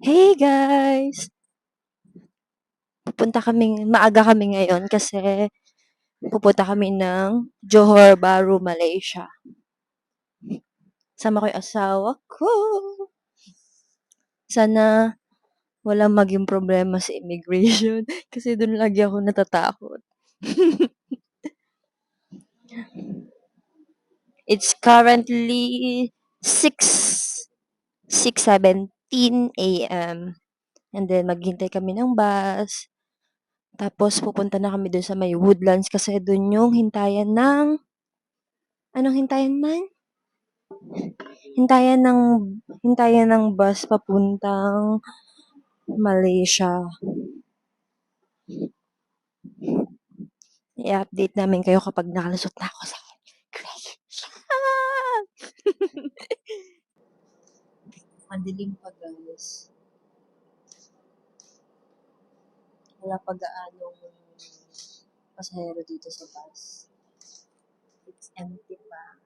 Hey guys! Maaga kami ngayon kasi pupunta kami ng Johor Bahru, Malaysia. Sama ko yung asawa ko. Sana walang maging problema sa immigration kasi doon lagi ako natatakot. It's currently 6:17 a.m. And then maghintay kami ng bus. Tapos pupunta na kami dun sa may Woodlands kasi dun yung anong hintayan man? Hintayan ng bus papuntang Malaysia. I-update namin kayo kapag nakalusot na ako sa Malaysia. Madilim pa guys. Wala pa gaanong pasahero dito sa bus. It's empty pa.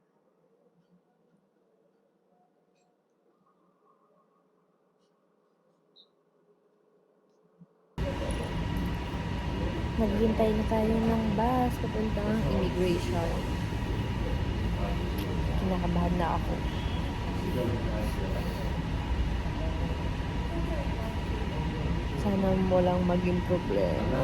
Naghihintay na tayo ng bus papuntang immigration. Kinakabahan na ako. Sana walang maging problema.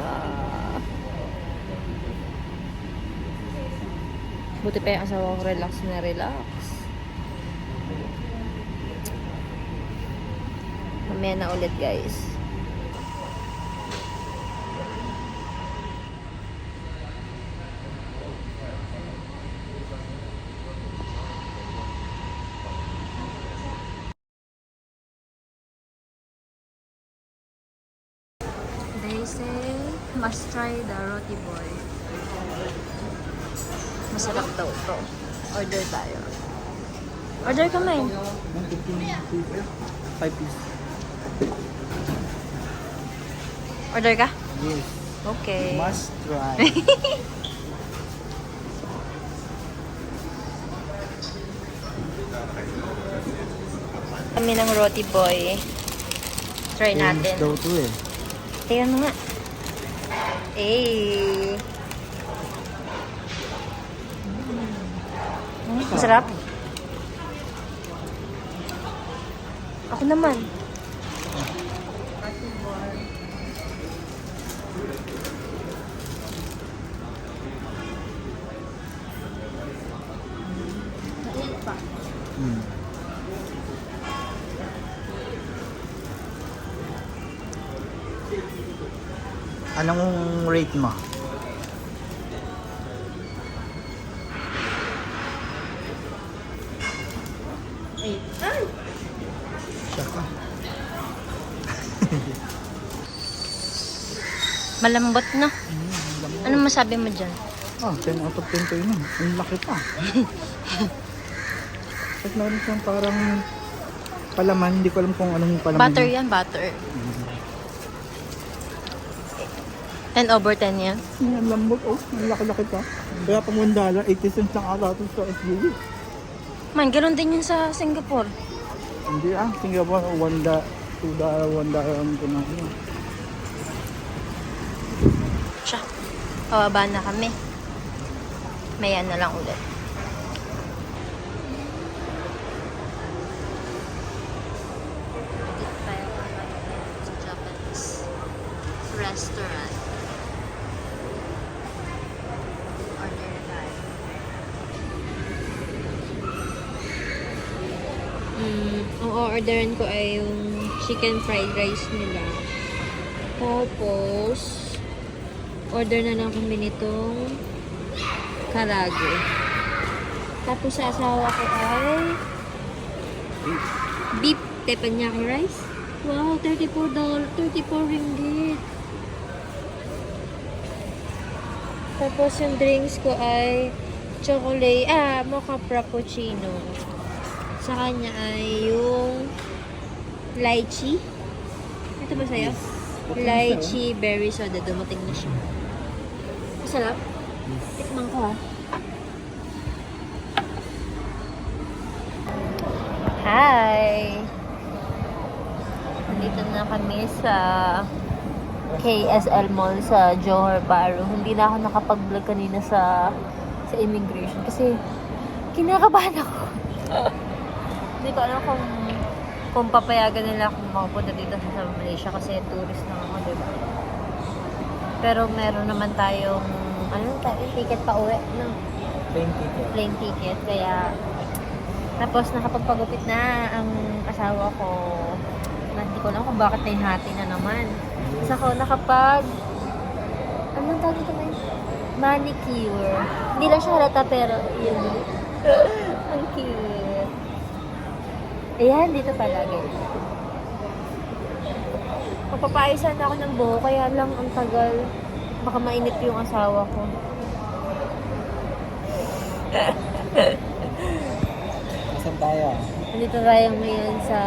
Buti pa yung asawa ko relax na relax. Mamaya na ulit guys. They say, must try the roti boy. Masarap daw to. Order tayo. Order kami. 5 piece. Order ka? Yes. Okay. Must try. Kami ng roti boy. Try natin. daw to eh. Tingnan mo nga. Eh. Masarap? Ako naman. Hmm. Anong rate mo? Ay! Siya ka. Malambot na. Ano masabi mo dyan? 10 out of 10 to yun. Ang laki pa. At meron siyang parang palaman. Hindi ko alam kung anong palaman. Butter yan, butter. 10 over 10 yan. Ang lambot. Oh, ang laki-laki pa. Kaya pang $1, 80 cents lang ata ito sa SBB. Man, ganoon din yun sa Singapore. Hindi Singapore, $1, $2, $1 ko na yun. Siya. Pababa na kami. Maya na lang ulit. Dito tayo kakain sa Japanese restaurant. Order na tayo. Ang orderan ko ay yung chicken fried rice nila. Tapos, order na lang kami nitong karage. Tapos sa asawa ko ay beef teppanyaki rice. Wow, $34, 34 ringgit. Tapos yung drinks ko ay mocha frappuccino. Sa kanya ay yung lychee. Ito ba sa'yo? Lychee berry soda. Dumating na siya. Masarap. Tikman ko ha. Hi! Nandito na kami sa KSL Mall sa Johor Bahru. Hindi na ako nakapag-vlog kanina sa immigration kasi kinakabahan ako. Hindi ko alam kung papayagan nila akong makapunta dito sa Malaysia kasi tourist lang ako, diba? Pero meron naman tayong ticket pa uwi, no? Plane ticket. Kaya tapos nakapagpagupit na ang asawa ko. Hindi ko alam kung bakit nahihati na naman. Tapos ako anong tawag ito ba yun? Manicure. Hindi lang siya halata pero yun. Ang cute. Ayan, dito pala guys. Magpapaisan na ako ng buhok, kaya lang ang tagal. Baka mainit yung asawa ko. Saan tayo? Nandito tayo ngayon sa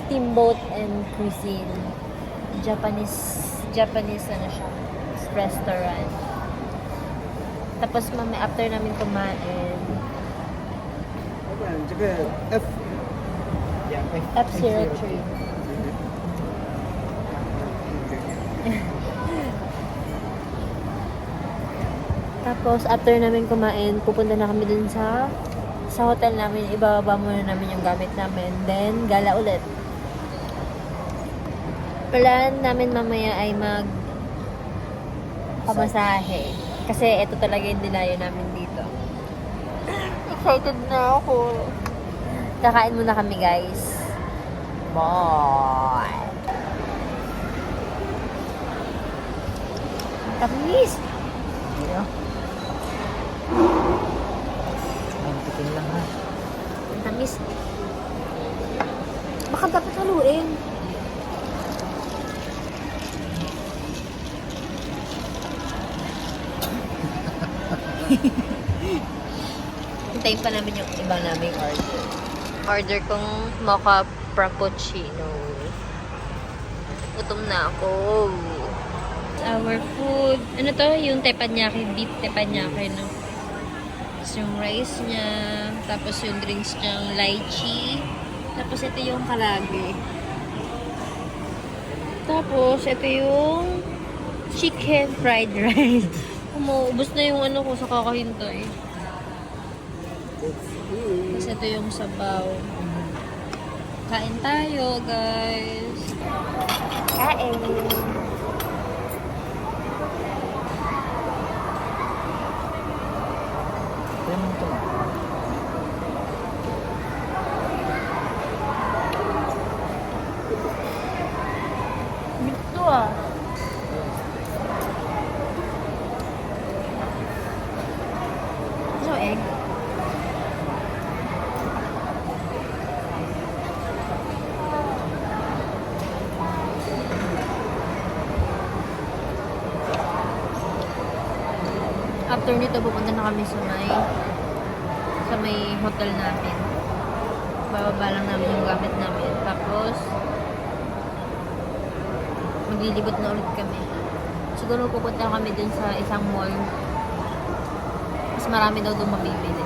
Steamboat and Cuisine. Japanese ano siya, restaurant. Tapos after namin kumain, F03. Tapos, after namin kumain, pupunta na kami dun sa hotel namin. Ibababa muna namin yung gamit namin. Then, gala ulit. Plan namin mamaya ay pamasahe. Kasi ito talaga yung dinayo namin dito. Excited na ako. Kakain muna kami, guys. Bye! Tamis! Yeah. Tikin lang ha. Ang tamis. Baka dapat haluin. Hintayin pa namin yung iba naming order. Order kong mocha frappuccino. Gutom na ako. Our food. Ano to? Yung teppanyaki. Beef teppanyaki, no? Tapos yung rice niya. Tapos yung drinks niyang lychee. Tapos ito yung kalagi. Tapos ito yung chicken fried rice. Umuubos na yung ano ko sa kakahintay. Tapos ito yung sabaw. Kain tayo, guys. Kain. Ito ah. So, egg. After nito, pupunta na kami sa may hotel natin. Bababa lang namin yung gamit namin. Tapos, maglilibot na ulit kami. Siguro pupunta kami dun sa isang mall. Mas marami daw doon mabibili.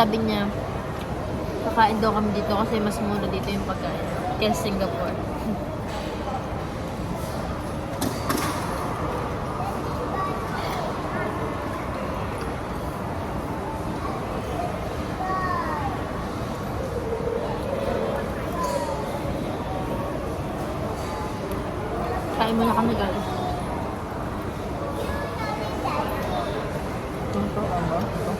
Sabi niya, kakain daw kami dito kasi mas mura dito yung pagkain. Kaya Singapore. Kain muna kami, guys. Ito, ano? Ito.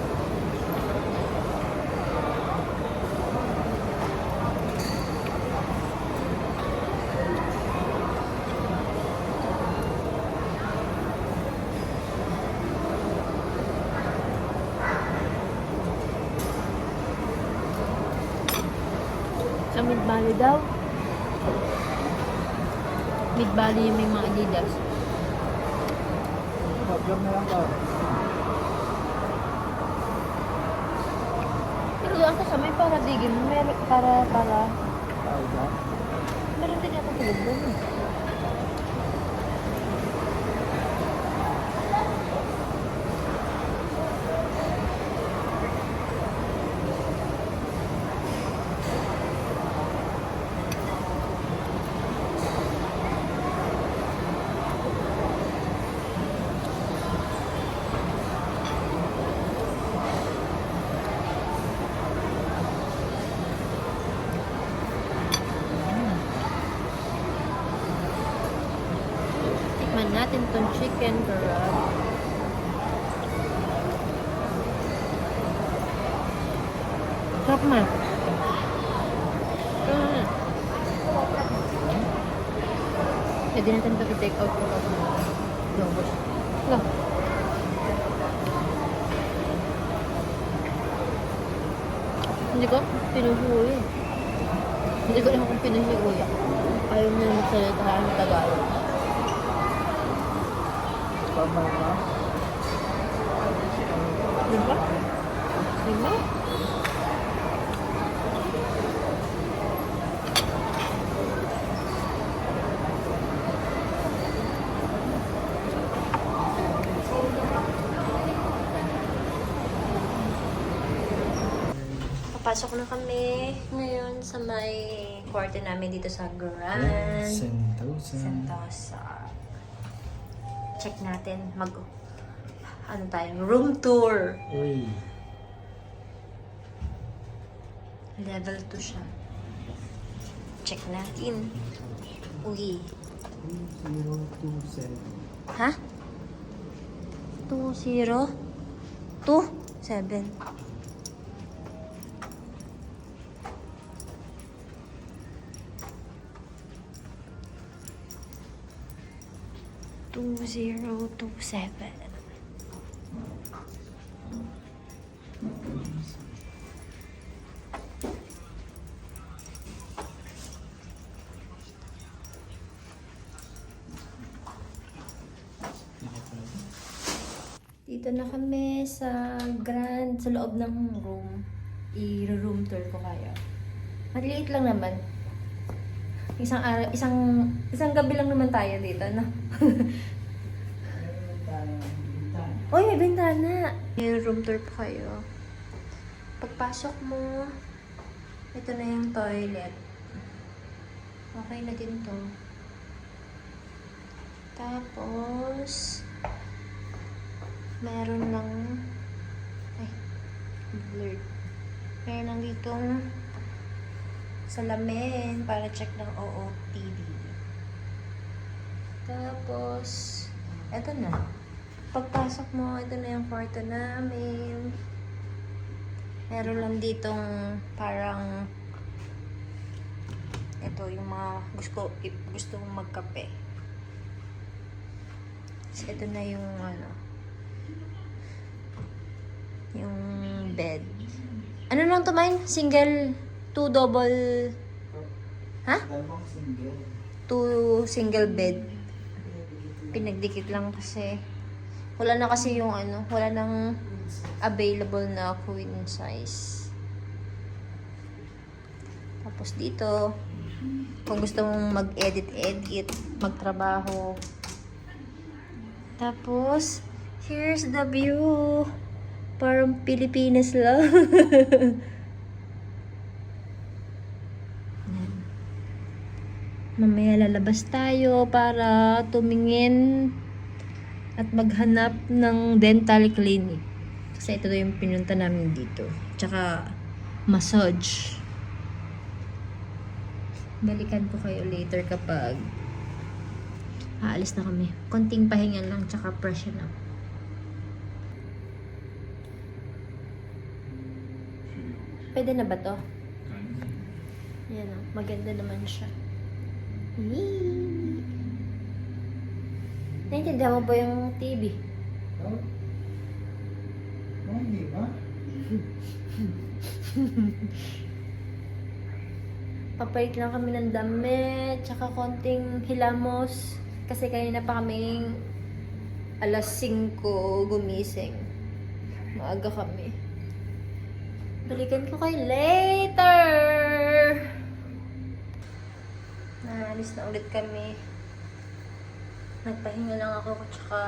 Sa Mid Valley daw. Mid Valley yung may mga Adidas. Vlog na lang ka. Pero doon ka sa may paradigm, meron para Tayo ba? meron din ako Ganda na. Tikman natin tong chicken kebab. Sarap man. Pwede natin ito i-take out yung lobos. No. Hindi ko pinuhuwi. Hindi ko naman kung pinuhuwi. Ayaw niya magsalita ng Tagalog. Tama ka. Diba? Diba? Papasok na kami ngayon sa may kwarto namin dito sa Grand Sentosa. Check natin. Ano tayo? Room tour. Uy. Level 2 siya. Check natin. Uy. 027. Ha? 20? 27. Two zero two seven. Dito na kami sa sa loob ng room. I-room tour ko kayo. Maliit lang naman. Isang gabi lang naman tayo dito, no? Uy, may bintana! May room tour po kayo. Pagpasok mo, ito na yung toilet. Okay na din to. Tapos, meron lang, blurred. Meron lang ditong salamin para check ng OOTD. Tapos, eto na. Pagpasok mo, ito na yung kwarto namin. Meron lang ditong parang ito yung mga gusto mong magkape. So, ito na yung yung bed. Ano lang to, Mine? Single, 2 double, ha? Dalawang single. 2 single bed. Pinagdikit lang kasi. Wala na kasi yung wala nang available na queen size. Tapos dito, kung gusto mong mag-edit, magtrabaho. Tapos, here's the view. Parang Pilipinas lang. Mamaya lalabas tayo para tumingin at maghanap ng dental clinic. Kasi ito yung pinunta namin dito. Tsaka massage. Balikan ko kayo later kapag aalis na kami. Konting pahinga lang tsaka freshen up. Pwede na ba to? Yan o. Maganda naman siya. Yee! Naintindihan mo ba yung TV? Oh? Hindi ba? Papalit lang kami ng damit, tsaka konting hilamos. Kasi kanina pa kaming alas 5 gumising. Maaga kami. Balikan ko kayo later! Naalis na ulit kami. Nagpahinga lang ako, tsaka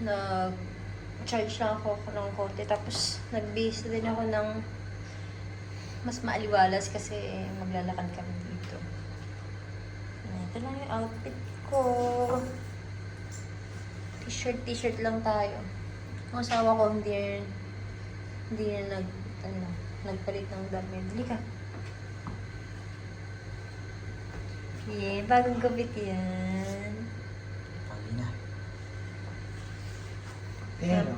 nag-charge lang ako ng konti. Tapos nag-base din ako ng mas maaliwalas kasi maglalakad kami dito. Ito lang yung outfit ko. T-shirt lang tayo. Ang asawa ko hindi na nagpalit ng damit. Dali ka. Yeah, bagong gupit yan. Pagi na. Pero,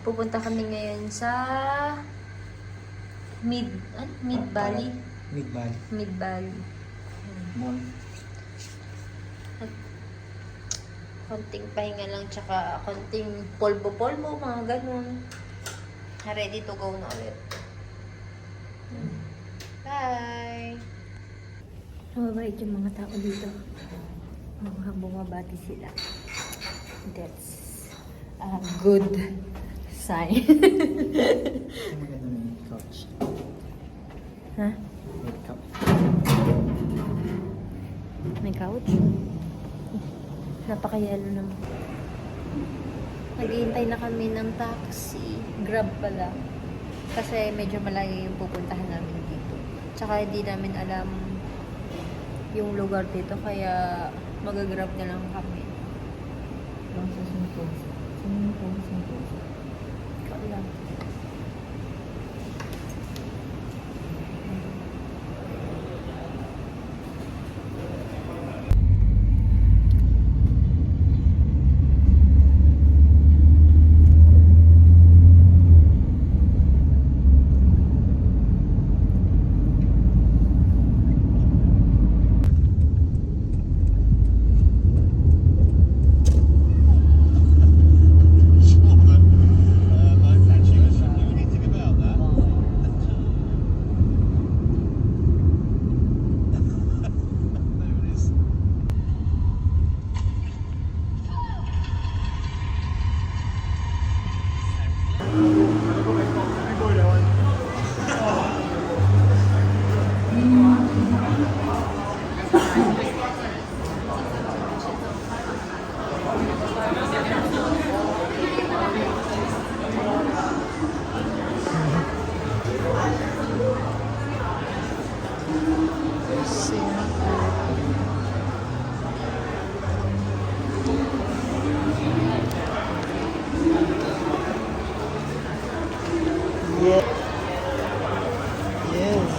Pupunta kami ngayon sa Mid Valley. Mid-Valley. Mid Valley. Mall. Konting pahinga lang, tsaka konting polvo-polvo, mga ganun. Ready to go na ulit. Bye! Mabait yung mga tao dito. Bumabati sila. That's a good sign. Ang maganda may couch. Ha? May couch. May couch? Napakayalo naman. Naghihintay na kami ng taxi. Grab pala. Kasi medyo malayo yung pupuntahan namin dito. Tsaka hindi namin alam yung lugar dito, kaya mag-grab na lang kami. Lang sa Sentosa. Sentosa. Ikaw lang. Yeah. Yes.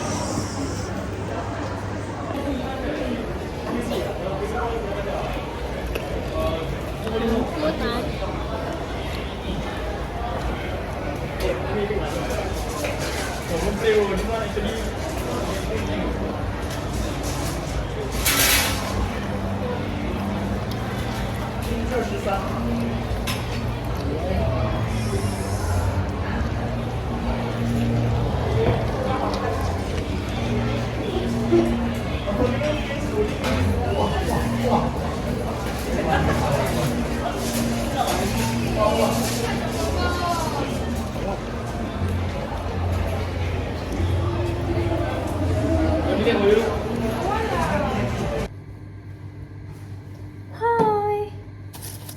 Hi!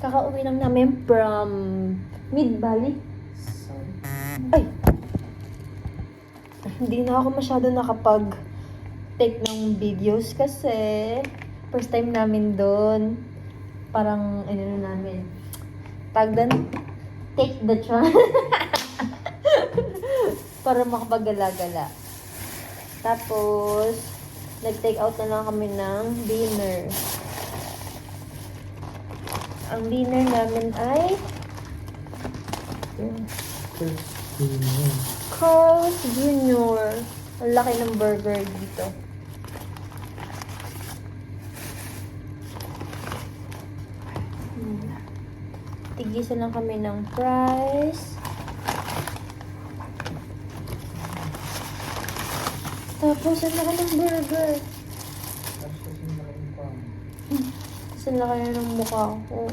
Kakauwi lang namin from Mid Valley. Ay! Hindi na ako masyado nakapag-take ng videos kasi first time namin doon. Parang, ano namin, tagdan, take the chance. Para makapag-gala-gala. Tapos, nag-take out na lang kami ng dinner. Ang dinner namin ay Carl's Jr. Ang laki ng burger dito. Tigisan lang kami ng fries. Tapos, ang laki ng burger. Kasi ang laki na ng mukha ko.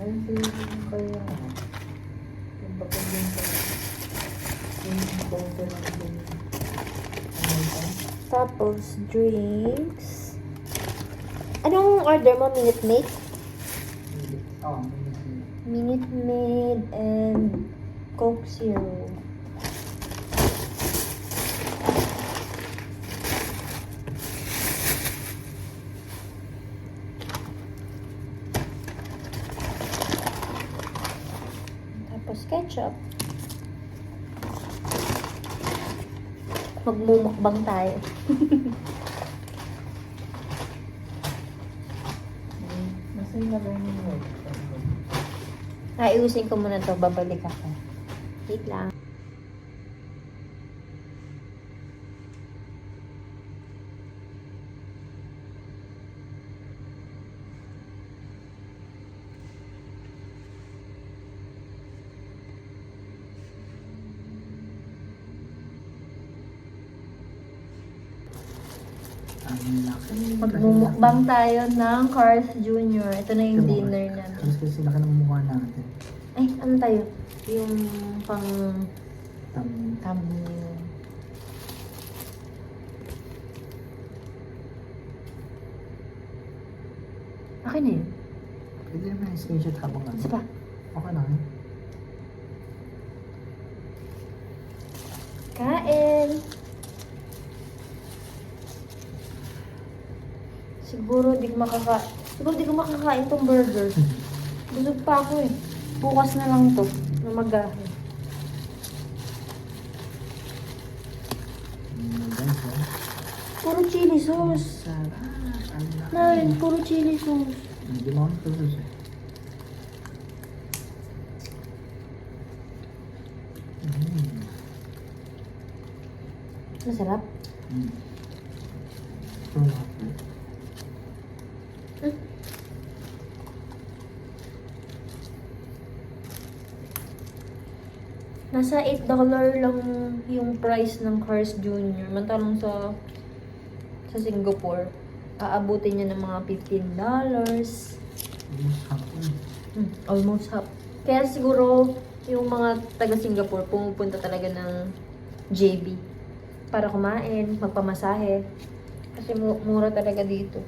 Ay, kaya. Tapos, drinks. Anong order mo? Minute Maid? Oo. Minute Maid and Coke Zero. Tapos ketchup. Magmumukbang tayo. Nasa yung lagay mo. Ayusin ko muna to, babalik ako. Wait lang. Ang laki. Magmumukbang tayo ng Cars Jr. Ito na yung dinner namin. Kasi laki ng mukha natin. Ay, ano tayo? Yung pang Tam. thumbnail. Okay na yun. Pwede naman yung screenshot habang ano. Isa pa. Okay na yun. Kain! Siguro di ko makakain tong burger. Busog pa ako eh. Bukas na lang to. Na magahe. Guys, oh. Puro chili sauce. Sarap. Ang laki. Nine, puro chili sauce. Hindi mo ako tulos eh. Masarap. Sarap. Nasa $8 lang yung price ng Cars Jr. Mantalong sa Singapore, aabutin niya ng mga $15. Almost half. Kaya siguro yung mga taga Singapore pumupunta talaga ng JB para kumain, magpamasahe. Kasi mura talaga dito.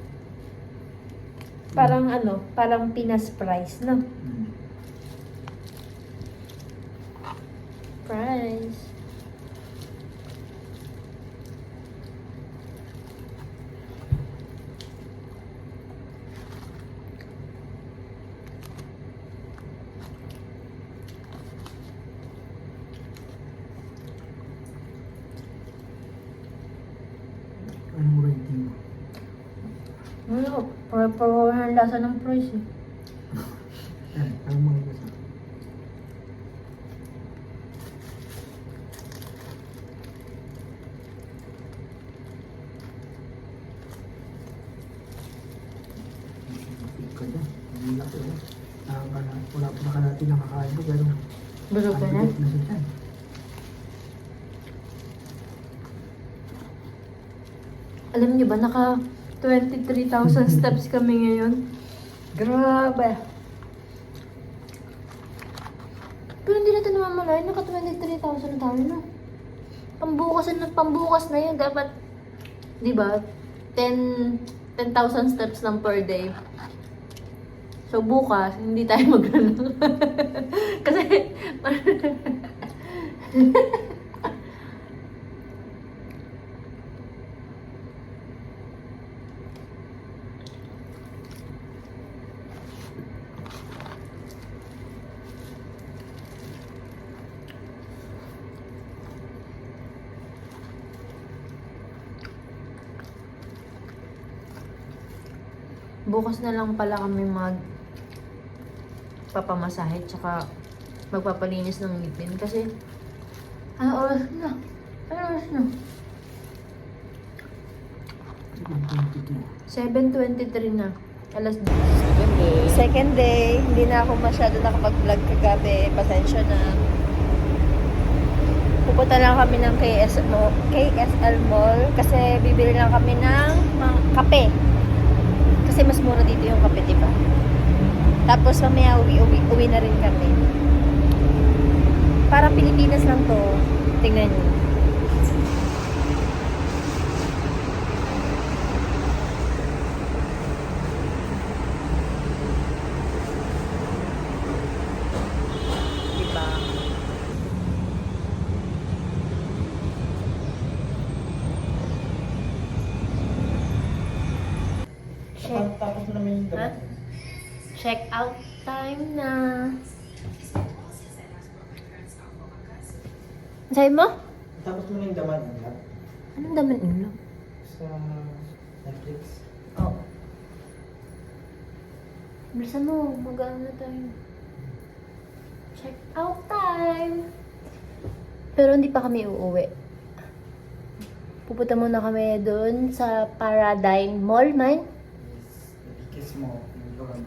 Parang parang Pinas price, no? Price. Anong rating mo? Ano, para ang lasa ng price eh. Yan, anong mga gusto? Ka dyan. Ang laki na. Wala pa na natin nakakain ko, pero Busog ka na? ang na siya. Alam niyo ba, naka 23,000 steps kami ngayon. Grabe. Pero hindi natin namamalayan, naka 23,000 na tayo na. Pambukas na yun. Dapat, di ba, 10,000 steps lang per day. So, bukas, hindi tayo mag-ano. Kasi, bukas na lang pala kami papamasahe tsaka magpapalinis ng ngipin kasi ano oras na? Ano oras na? 7:23 na. Alas 10. Second day. Hindi na ako masyado nakapag-vlog kagabi. Pasensya na. Pupunta lang kami ng KSL Mall kasi bibili lang kami ng mga kape. Kasi mas mura dito yung kape, diba? Tapos mamaya uwi na rin kami. Parang Pilipinas lang to. Tingnan nyo. Tapos na namin yung Ha? damit. Check out time na. Sabi mo? Tapos mo na yung daman, anak. Anong daman ulo? Sa Netflix. Oo. Bilisan mo, mag-ano na tayo. Check out time! Pero hindi pa kami uuwi. Pupunta muna kami doon sa Paradigm Mall, man. Kiss mo.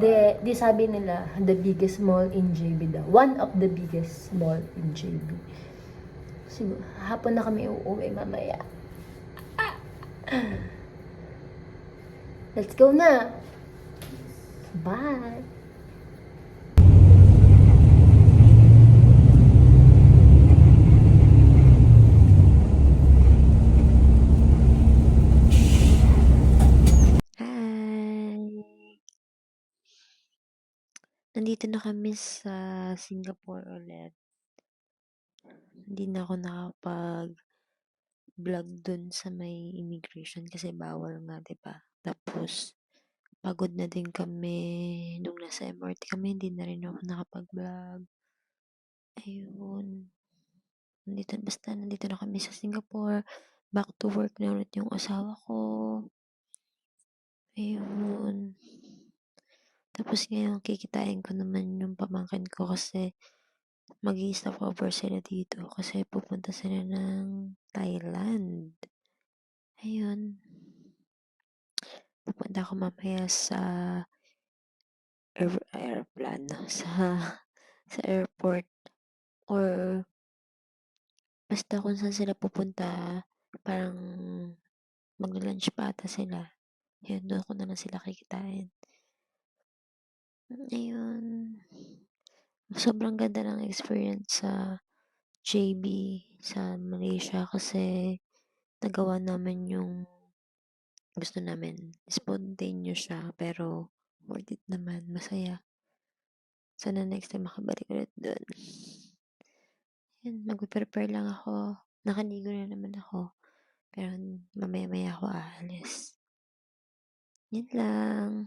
Di sabi nila, the biggest mall in JB daw. One of the biggest mall in JB. Siguro, hapon na kami uuwi mamaya. Let's go na! Bye! Hi! Nandito na kami sa Singapore ulit. Hindi na ako nakapag-vlog dun sa may immigration kasi bawal nga, diba? Tapos, pagod na din kami nung nasa MRT kami, hindi na rin ako nakapag-vlog. Ayun. Nandito na kami sa Singapore. Back to work na ulit yung asawa ko. Ayun. Tapos ngayon, kikitain ko naman yung pamangkin ko kasi mag-i-stop over sila dito kasi pupunta sila ng Thailand. Ayun. Pupunta ako mamaya sa aeroplano sa airport or basta kung saan sila pupunta parang magla-lunch pa ata sila. Yun, doon ko na lang sila kikitain. Ayun. Sobrang ganda ng experience sa JB sa Malaysia kasi nagawa namin yung gusto namin. Spontaneous siya pero worth it naman. Masaya. Sana next time makabalik ulit doon. Yun, mag-prepare lang ako. Nakaligo na naman ako. Pero mamaya-maya ako aalis. Yun lang.